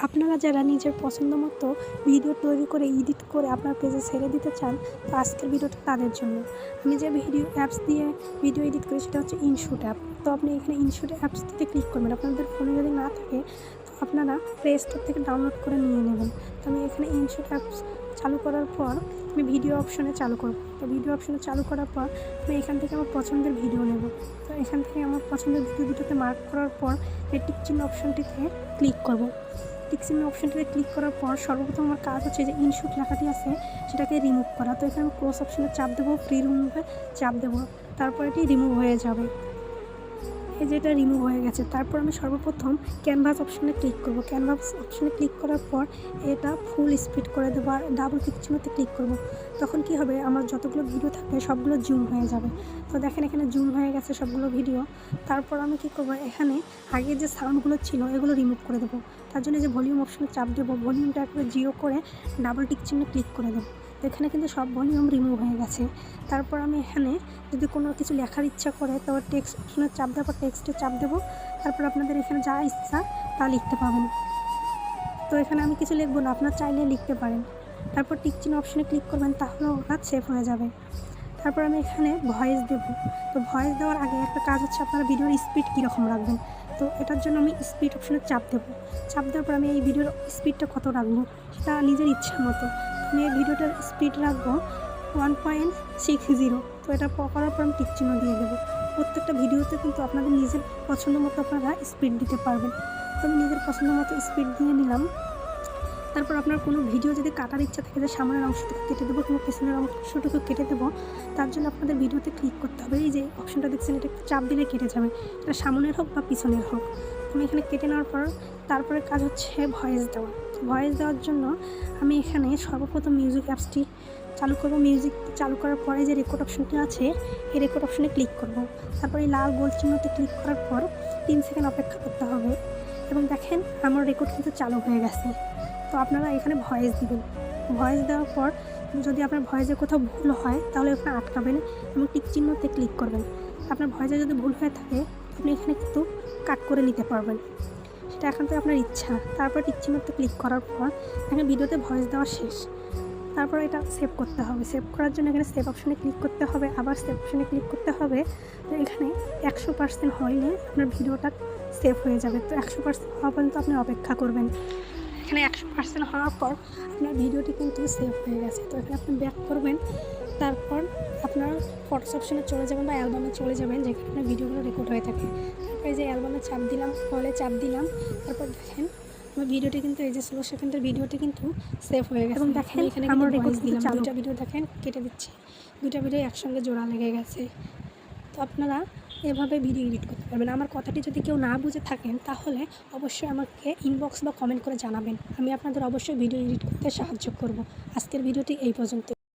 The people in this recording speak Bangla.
আপনারা যারা নিজের পছন্দ মতো ভিডিও তৈরি করে এডিট করে আপনার পেজে ছেড়ে দিতে চান, তো আজকের ভিডিওটা তাদের জন্য। আমি যে ভিডিও অ্যাপস দিয়ে ভিডিও এডিট করি সেটা হচ্ছে ইনশুট অ্যাপ। তো আপনি এখানে ইনশুট অ্যাপসটিতে ক্লিক করবেন। আপনাদের ফোনে যদি না থাকে তো আপনারা প্লে স্টোর থেকে ডাউনলোড করে নিয়ে নেবেন। তো আমি এখানে ইনশুট অ্যাপস চালু করার পর আমি ভিডিও অপশনে চালু করব। তো ভিডিও অপশনে চালু করার পর আমি এখান থেকে আমার পছন্দের ভিডিও নেব। তো এখান থেকে আমার পছন্দের ভিডিও দুটোতে মার্ক করার পর এই টিক চিহ্ন অপশনটিতে ক্লিক করব। টিক চিহ্ন অপশনটিতে ক্লিক করার পর সর্বপ্রথম আমার কাজ হচ্ছে যে ইনশুট লেখাটি আছে সেটাকে রিমুভ করা। তো এখানে ক্লোজ অপশনে চাপ দেবো, ফ্রি রিমুভে চাপ দেবো, তারপর এটি রিমুভ হয়ে যাবে। এই যে এটা রিমুভ হয়ে গেছে। তারপর আমি সর্বপ্রথম ক্যানভাস অপশনে ক্লিক করব। ক্যানভাস অপশনে ক্লিক করার পর এটা ফুল স্পিড করে দেবো আর ডাবল টিক চিহ্নতে ক্লিক করব। তখন কি হবে, আমার যতগুলো ভিডিও থাকবে সবগুলো জুম হয়ে যাবে। তো দেখেন এখানে জুম হয়ে গেছে সবগুলো ভিডিও। তারপর আমি কি করব, এখানে আগে যে সাউন্ডগুলো ছিল এগুলো রিমুভ করে দেবো। তার জন্য যে ভলিউম অপশনে চাপ দেবো, ভলিউমটা একবারে 0 করে ডাবল টিক চিহ্নে ক্লিক করে দেবো। তো এখানে কিন্তু সব ভলিউম রিমুভ হয়ে গেছে। তারপর আমি এখানে যদি কোনো কিছু লেখার ইচ্ছা করে তো টেক্সট অপশনে চাপ দেওয়ার পর টেক্সটে চাপ দেবো। তারপর আপনাদের এখানে যা ইচ্ছা তা লিখতে পাবেন। তো এখানে আমি কিছু লিখবো না, আপনারা চাইলে লিখতে পারেন। তারপর টিক চিহ্ন অপশনে ক্লিক করবেন, তাহলে ওটা সেভ হয়ে যাবে। তারপর আমি এখানে ভয়েস দেবো। তো ভয়েস দেওয়ার আগে একটা কাজ হচ্ছে আপনারা ভিডিওর স্পিড কীরকম রাখবেন। তো এটার জন্য আমি স্পিড অপশনে চাপ দেবো। চাপ দেওয়ার পর আমি এই ভিডিওর স্পিডটা কত রাখবো সেটা নিজের ইচ্ছা মতো। আমি এই ভিডিওটার স্পিড রাখবো 1.60। তো এটা করার পর আমি টিক চিহ্ন দিয়ে দেবো। প্রত্যেকটা ভিডিওতে কিন্তু আপনাদের নিজের পছন্দ মতো আপনারা স্পিড দিতে পারবেন। তো আমি নিজের পছন্দ মতো স্পিড দিয়ে নিলাম। তারপর আপনার কোনো ভিডিও যদি কাটার ইচ্ছা থাকে যে সামনের অংশটুকু কেটে দেবো কিংবা পেছনের অংশটুকু কেটে দেবো, তার জন্য আপনাদের ভিডিওতে ক্লিক করতে হবে। এই যে অপশনটা দেখছেন, এটা চাপ দিলে কেটে যাবে, এটা সামনের হোক বা পিছনের হোক। আমি এখানে কেটে নেওয়ার পর তারপরে কাজ হচ্ছে ভয়েস দেওয়া। ভয়েস দেওয়ার জন্য আমি এখানে সর্বপ্রথম মিউজিক অ্যাপসটি চালু করব। মিউজিক চালু করার পরে যে রেকর্ড অপশনটি আছে এই রেকর্ড অপশনে ক্লিক করব। তারপর এই লাল গোল চিহ্নতে ক্লিক করার পর 3 সেকেন্ড অপেক্ষা করতে হবে। এবং দেখেন আমার রেকর্ড কিন্তু চালু হয়ে গেছে। তো আপনারা এখানে ভয়েস দিবেন। ভয়েস দেওয়ার পর যদি আপনার ভয়েসে কোথাও ভুল হয় তাহলে ওখানে আটকাবেন এবং টিক চিহ্নতে ক্লিক করবেন। আপনার ভয়েসে যদি ভুল হয়ে থাকে আপনি এখানে কিন্তু কাট করে নিতে পারবেন, সেটা এখন তো আপনার ইচ্ছা। তারপর টিক চিহ্নতে ক্লিক করার পর এখানে ভিডিওতে ভয়েস দেওয়া শেষ। তারপর এটা সেভ করতে হবে। সেভ করার জন্য এখানে সেভ অপশনে ক্লিক করতে হবে, আবার সেভ অপশনে ক্লিক করতে হবে। তো এখানে 100% হইলে আপনার ভিডিওটা সেভ হয়ে যাবে। তো 100% হওয়া পর্যন্ত আপনি অপেক্ষা করবেন। এখানে 100% হওয়ার পর আপনার ভিডিওটি কিন্তু সেভ হয়ে গেছে। তো এখানে আপনি ব্যাক করবেন, তারপর আপনার ফটোস অপশনে চলে যাবেন বা অ্যালবামে চলে যাবেন যেখানে আপনার ভিডিওগুলো রেকর্ড হয়ে থাকে। তারপরে যে অ্যালবামে চাপ দিলাম, ফলে চাপ দিলাম। তারপর দেখেন আমার ভিডিওটি কিন্তু এই যে 16 সেকেন্ডের ভিডিওটি কিন্তু সেভ হয়ে গেছে। এবং দেখেন এখানে আমার রেকর্ড দিলাম, দুইটা ভিডিও দেখেন কেটে দিচ্ছি, দুইটা ভিডিও একসঙ্গে জোড়া লেগে গেছে। তো আপনারা এভাবে ভিডিও এডিট করতে পারবেন। আমার কথাটি যদি কেউ না বুঝে থাকেন তাহলে অবশ্যই আমাকে ইনবক্স বা কমেন্ট করে জানাবেন, আমি আপনাদের অবশ্যই ভিডিও এডিট করতে সাহায্য করব। আজকের ভিডিওটি এই পর্যন্ত।